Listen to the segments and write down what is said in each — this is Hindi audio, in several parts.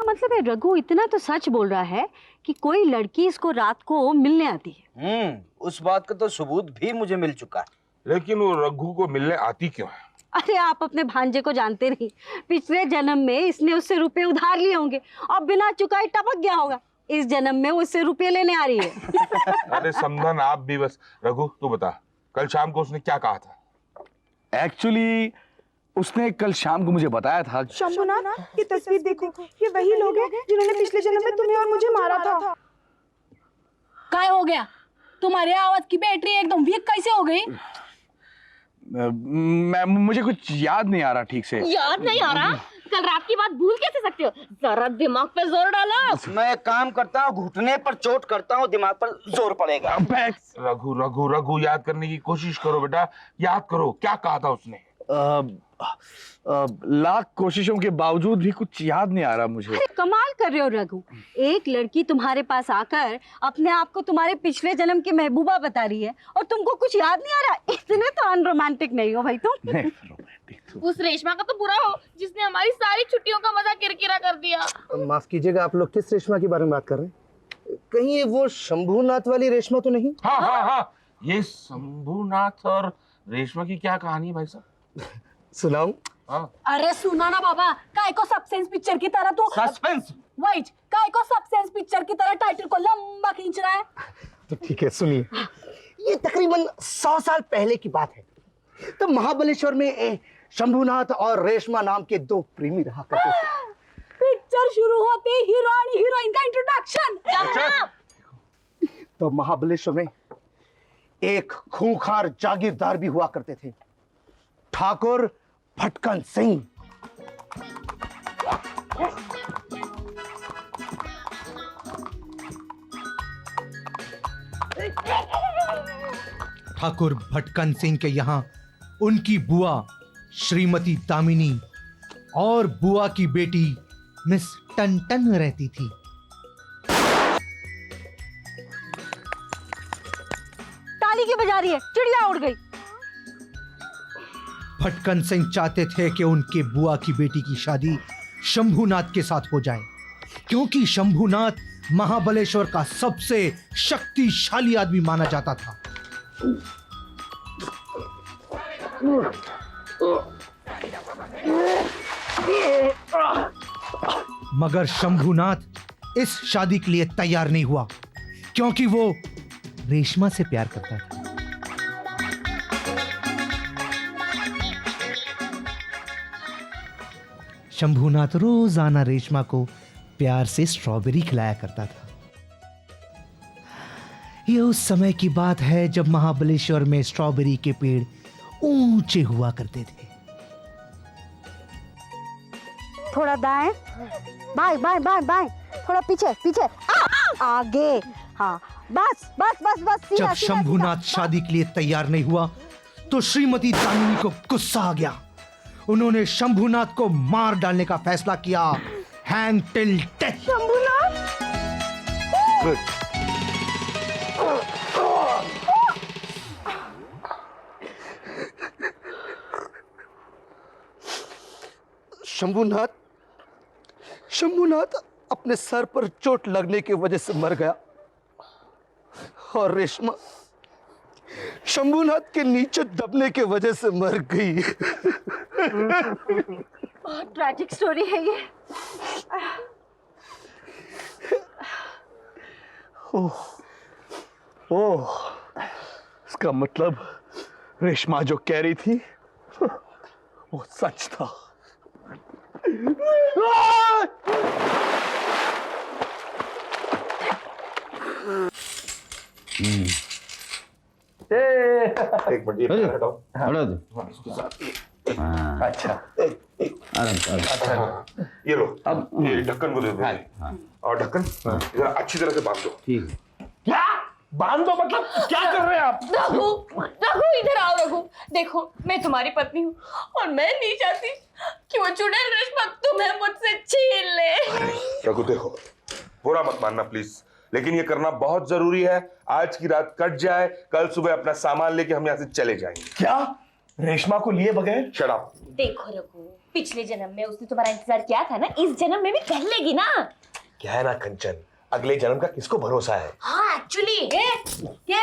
मतलब है रघु इतना तो सच बोल रहा है कि कोई लड़की इसको रात को मिलने आती है। उस बात का तो सबूत भी मुझे मिल चुका है। लेकिन वो रघु को मिलने आती क्यों है? अरे आप अपने भांजे को जानते नहीं, पिछले जन्म में इसने उससे रुपए उधार लिए होंगे और बिना चुकाए टपक गया होगा। इस जन्म में उससे रुपए लेने आ रही है। अरे समधन आप भी बस। रघु तू बता, कल शाम को उसने क्या कहा था? एक्चुअली उसने कल शाम को मुझे बताया था। शंभुनाथ, ये तस्वीर देखो, ये वही लोग हैं जिन्होंने पिछले जन्म में तुम्हें और मुझे मारा था। काय हो गया? तुम्हारी आवाज की बैटरी एकदम वीक कैसे हो गई? मुझे कुछ याद नहीं आ रहा ठीक से। याद नहीं आ रहा? कल रात की बात भूल कैसे सकते हो? जरा दिमाग पे जोर डालो। मैं एक काम करता हूँ, घुटने पर चोट करता हूँ, दिमाग पर जोर पड़ेगा। रघु रघु रघु याद करने की कोशिश करो बेटा, याद करो क्या कहा था उसने। लाख कोशिशों के बावजूद भी कुछ याद नहीं आ रहा मुझे। अरे कमाल कर रहे हो रघु, एक लड़की तुम्हारे पास आकर अपने आप को तुम्हारे पिछले जन्म की महबूबा बता रही है और तुमको कुछ याद नहीं आ रहा। इतने तो अनरोमांटिक नहीं हो भाई तुम। उस रेशमा का तो बुरा हो जिसने हमारी सारी छुट्टियों का मजा किरकिरा कर दिया। माफ कीजिएगा, आप लोग किस रेशमा के बारे में बात कर रहे हैं? कहीं ये वो शंभूनाथ वाली रेशमा तो नहीं? हाँ हाँ हाँ, ये शंभूनाथ और रेशमा की क्या कहानी है भाई साहब? सुनाऊं? हाँ। अरे सुना ना बाबा, काय को सस्पेंस पिक्चर की तरह तो सस्पेंस वाइट, काय को सस्पेंस पिक्चर की तरह टाइटल को लंबा खींच रहा है। तो ठीक है, सुनिए। ये तकरीबन 100 साल पहले की बात है। तो महाबलेश्वर में शंभूनाथ और रेशमा नाम के दो प्रेमी रहा करते थे। पिक्चर शुरू होते ही हीरो और हीरोइन का इंट्रोडक्शन। तो महाबलेश्वर में एक खूंखार जागीरदार भी हुआ करते थे, ठाकुर भटकन सिंह। ठाकुर भटकन सिंह के यहाँ उनकी बुआ श्रीमती दामिनी और बुआ की बेटी मिस टन रहती थी। ताली क्यों बजा रही है? चिड़िया उड़ गई। भटकन सिंह चाहते थे कि उनके बुआ की बेटी की शादी शंभूनाथ के साथ हो जाए, क्योंकि शंभूनाथ महाबलेश्वर का सबसे शक्तिशाली आदमी माना जाता था। मगर शंभूनाथ इस शादी के लिए तैयार नहीं हुआ, क्योंकि वो रेशमा से प्यार करता था। शंभूनाथ रोजाना रेशमा को प्यार से स्ट्रॉबेरी खिलाया करता था। यह उस समय की बात है जब महाबलेश्वर में स्ट्रॉबेरी के पेड़ ऊंचे हुआ करते थे। थोड़ा दाएं, बाएं बाएं बाएं बाएं, थोड़ा पीछे पीछे, आगे। हाँ बस बस बस बस। जब शंभूनाथ शादी के लिए तैयार नहीं हुआ तो श्रीमती दामिनी को गुस्सा आ गया। उन्होंने शंभूनाथ को मार डालने का फैसला किया। Hang till death. Shambhunath, Shambhunath अपने सर पर चोट लगने की वजह से मर गया और रेशमा शंभूनाथ के नीचे दबने की वजह से मर गई। बहुत ट्रैजिक स्टोरी है ये। ओह, ओह, इसका मतलब रेशमा जो कह रही थी वो सच था। एक मिनट, ये हटाओ। हटा दो। अच्छा, अच्छा, ये लो। अब ये ढक्कन को दे दो। और ढक्कन इधर अच्छी तरह से बांध दो। ठीक है। क्या बांध दो? मतलब क्या कर रहे हैं आप? रघु, रघु इधर आओ। रघु देखो, मैं तुम्हारी पत्नी हूँ और मैं नहीं चाहती कि वो चुड़ैल रेशमा तुम्हें मुझसे छीन ले। रघु देखो, बुरा मत मानना प्लीज, लेकिन ये करना बहुत जरूरी है। आज की रात कट जाए, कल सुबह अपना सामान लेके हम यहाँ से चले जाएंगे। क्या रेशमा को लिए बगैर? Shut up. देखो रघु, पिछले जन्म में उसने तुम्हारा इंतजार किया था ना, इस जन्म में भी कर लेगी ना। क्या है ना कंचन, अगले जन्म का किसको भरोसा है। हाँ एक्चुअली क्या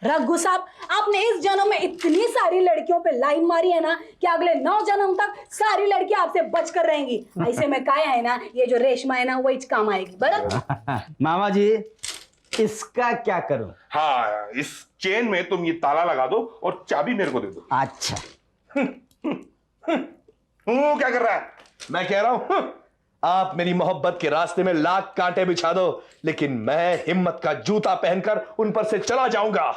रघु साहब, आपने इस जन्म में इतनी सारी लड़कियों पे लाइन मारी है ना कि अगले 9 जन्म तक सारी लड़कियां आपसे बचकर रहेंगी। ऐसे में काया है ना, ये जो रेशमा है ना वही काम आएगी। बराबर मामा जी, इसका क्या करूं? हाँ, इस चेन में तुम ये ताला लगा दो और चाबी मेरे को दे दो। अच्छा। क्या कर रहा है? मैं कह रहा हूं आप मेरी मोहब्बत के रास्ते में लाख कांटे बिछा दो, लेकिन मैं हिम्मत का जूता पहनकर उन पर से चला जाऊंगा।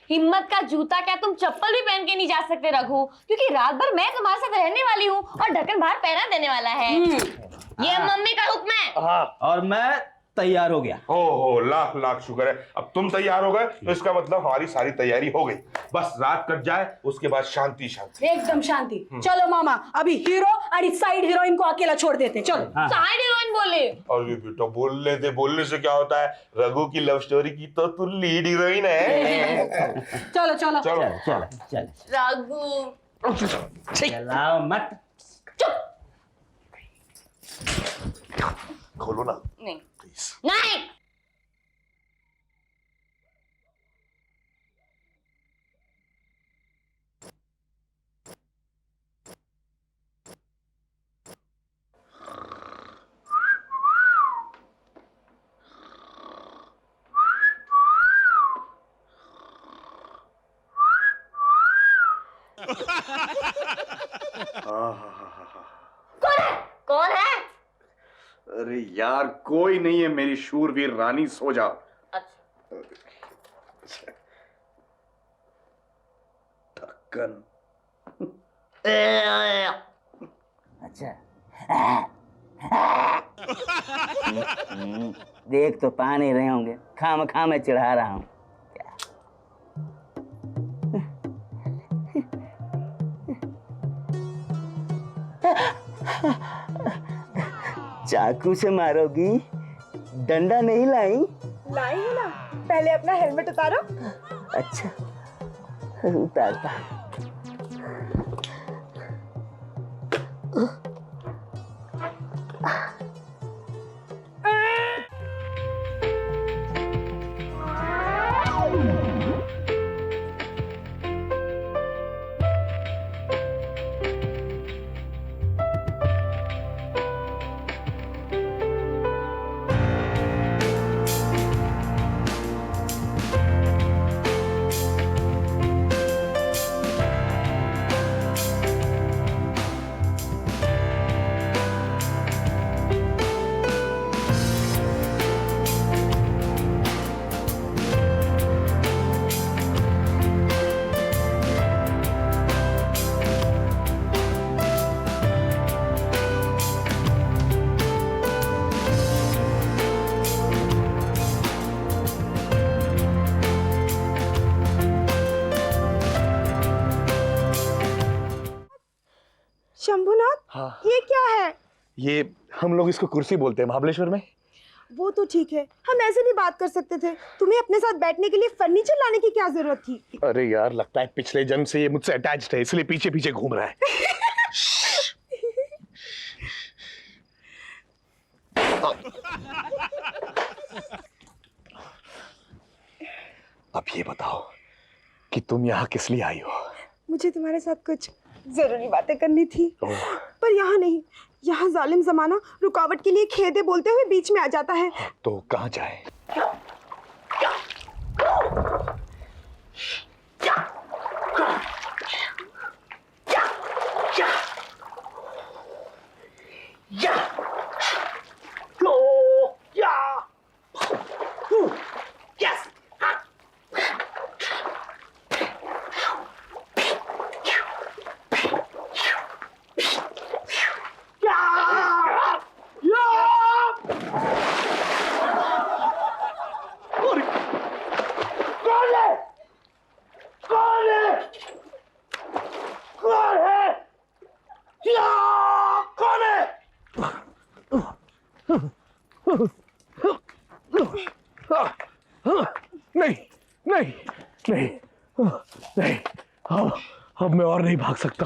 हिम्मत का जूता क्या, तुम चप्पल भी पहन के नहीं जा सकते रघु, क्योंकि रात भर मैं तुम्हारे साथ रहने वाली हूँ और ढक्कन बाहर पहना देने वाला है। ये मम्मी का हुक्म है। हाँ, और मैं तैयार हो गया। ओहो, लाख लाख शुक्र है, अब तुम तैयार हो गए तो इसका मतलब हमारी सारी तैयारी हो गई। बस रात कट जाए, उसके बाद शांति शांति, एकदम शांति। चलो मामा, अभी हीरो और साइड हीरोइन को अकेला छोड़ देते। चलो साइड हीरोइन बोले। और ये बेटा बोलने से क्या होता है, रघु की लव स्टोरी की तो तू लीड हीरोइन है। चलो चलो चलो चल चल, रघु चलाओ मत। खोलो ना। नहीं नहीं। कौन है? अरे यार कोई नहीं है मेरी शूरवीर रानी, सो जा। ढक्कन। अच्छा। देख तो पा नहीं रहे होंगे, खाम मैं चढ़ा रहा हूँ। चाकू से मारोगी? डंडा नहीं लाई? लाई है ना, पहले अपना हेलमेट उतारो। अच्छा, उतारता। शंभुनाथ, हाँ। ये क्या है? ये हम लोग इसको कुर्सी बोलते हैं महाबलेश्वर में। वो तो ठीक है, हम ऐसे नहीं बात कर सकते थे। तुम्हें अपने साथ बैठने के लिए फर्नीचर लाने की क्या जरूरत थी? अरे यार लगता है पिछले जन्म से ये मुझसे अटैच्ड है, इसलिए पीछे पीछे घूम रहा है। अब ये बताओ कि तुम यहाँ किस लिए आई हो? मुझे तुम्हारे साथ कुछ जरूरी बातें करनी थी, पर यहाँ नहीं। यहाँ जालिम जमाना रुकावट के लिए खेदे बोलते हुए बीच में आ जाता है। तो कहाँ जाए? नहीं नहीं नहीं नहीं, अब मैं और नहीं भाग सकता।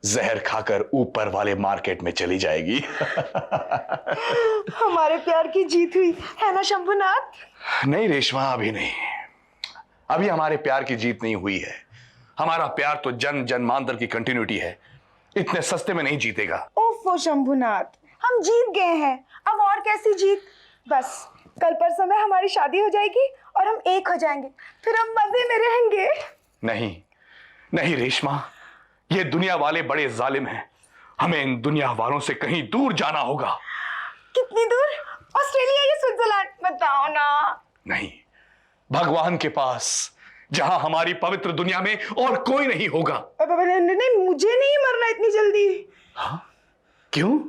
जहर खाकर ऊपर वाले मार्केट में चली जाएगी। हमारे प्यार की जीत हुई है ना शंभुनाथ? नहीं रेशमा, अभी नहीं। अभी हमारे प्यार की जीत नहीं हुई है। हमारा प्यार तो जन जन्मांतर की कंटिन्यूटी है, इतने सस्ते में नहीं जीतेगा। ओफो शंभुनाथ, हम जीत गए हैं, अब और कैसी जीत? बस कल परसों में हमारी शादी हो जाएगी और हम एक हो जाएंगे, फिर हम मजे में रहेंगे। नहीं नहीं रेशमा, ये दुनिया वाले बड़े जालिम हैं। हमें इन दुनिया वालों से कहीं दूर जाना होगा। कितनी दूर? ऑस्ट्रेलिया या स्विट्जरलैंड? बताओ ना। नहीं, भगवान के पास, जहां हमारी पवित्र दुनिया में और कोई नहीं होगा। नहीं, मुझे नहीं मरना इतनी जल्दी। हाँ? क्यों?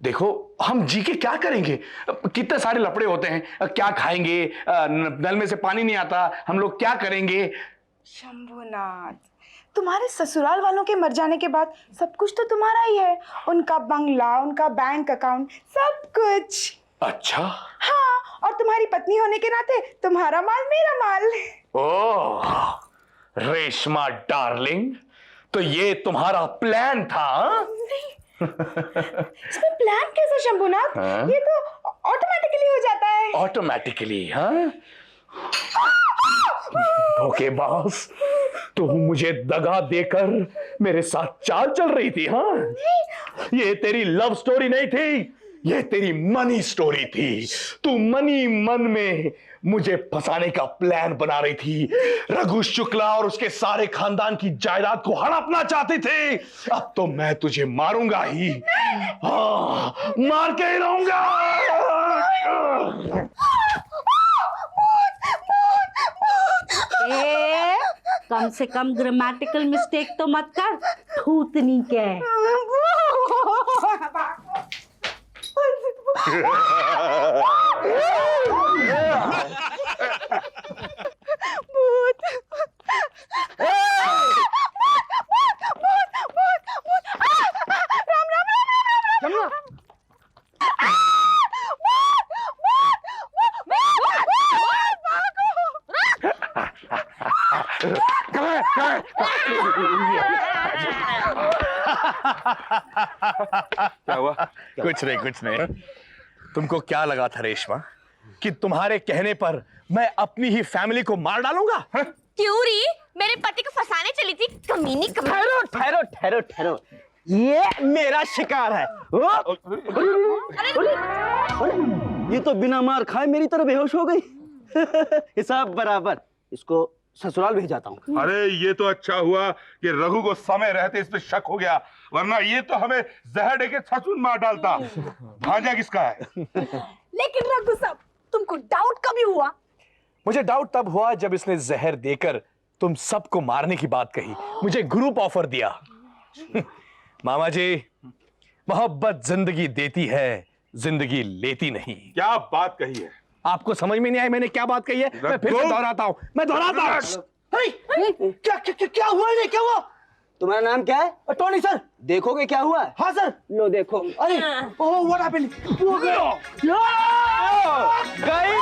देखो, हम जी के क्या करेंगे? कितने सारे लफड़े होते हैं, क्या खाएंगे, नल में से पानी नहीं आता, हम लोग क्या करेंगे? शंभुनाथ, तुम्हारे ससुराल वालों के मर जाने के बाद सब कुछ तो तुम्हारा ही है, उनका बंगला, उनका बैंक अकाउंट, सब कुछ। अच्छा। हाँ, और तुम्हारी पत्नी होने के नाते तुम्हारा माल मेरा माल। ओह रेशमा डार्लिंग, तो ये तुम्हारा प्लान था? इसमें प्लान कैसा शंभुनाथ? हाँ? ये तो ऑटोमेटिकली हो जाता है। ऑटोमेटिकली? हाँ, धोखेबाज, तू मुझे दगा देकर मेरे साथ चाल चल रही थी। हाँ, ये तेरी लव स्टोरी नहीं थी, ये तेरी मनी स्टोरी थी। तू मनी मन में मुझे फंसाने का प्लान बना रही थी। रघु शुक्ला और उसके सारे खानदान की जायदाद को हड़पना चाहते थे। अब तो मैं तुझे मारूंगा ही। हाँ, मार के ही रहूंगा। कम से कम ग्रामेटिकल मिस्टेक तो मत कर, थूतनी के। क्या हुआ? कुछ नहीं, कुछ नहीं। तुमको क्या लगा था रेशमा कि तुम्हारे कहने पर मैं अपनी ही फैमिली को मार डालूंगा? क्यों री? मेरे पति को फंसाने चली थी, कमीनी कमीनी। ठहरो ठहरो ठहरो ठहरो, ये मेरा शिकार है। ये तो बिना मार खाए मेरी तरह बेहोश हो गई। हिसाब बराबर, इसको ससुराल भेज जाता हूँ। अरे ये तो अच्छा हुआ कि रघु को समय रहते इस पे शक हो गया, वरना ये तो हमें जहर देके सचमुच मार डालता। भांजा किसका है? लेकिन रघु साहब, तुमको डाउट कभी हुआ? मुझे डाउट तब हुआ जब इसने जहर देकर तुम सबको मारने की बात कही, मुझे ग्रुप ऑफर दिया। मामा जी, मोहब्बत जिंदगी देती है, जिंदगी लेती नहीं। क्या बात कही है? आपको समझ में नहीं आई मैंने क्या बात कही है? मैं फिर से दोहराता हूं, मैं दोहराता हूं। क्या हुआ? ये क्या हुआ? तुम्हारा नाम क्या है? Tony sir. देखोगे क्या हुआ? हाँ सर। लो देखो। अरे ओह, व्हाट हैपेंड? गई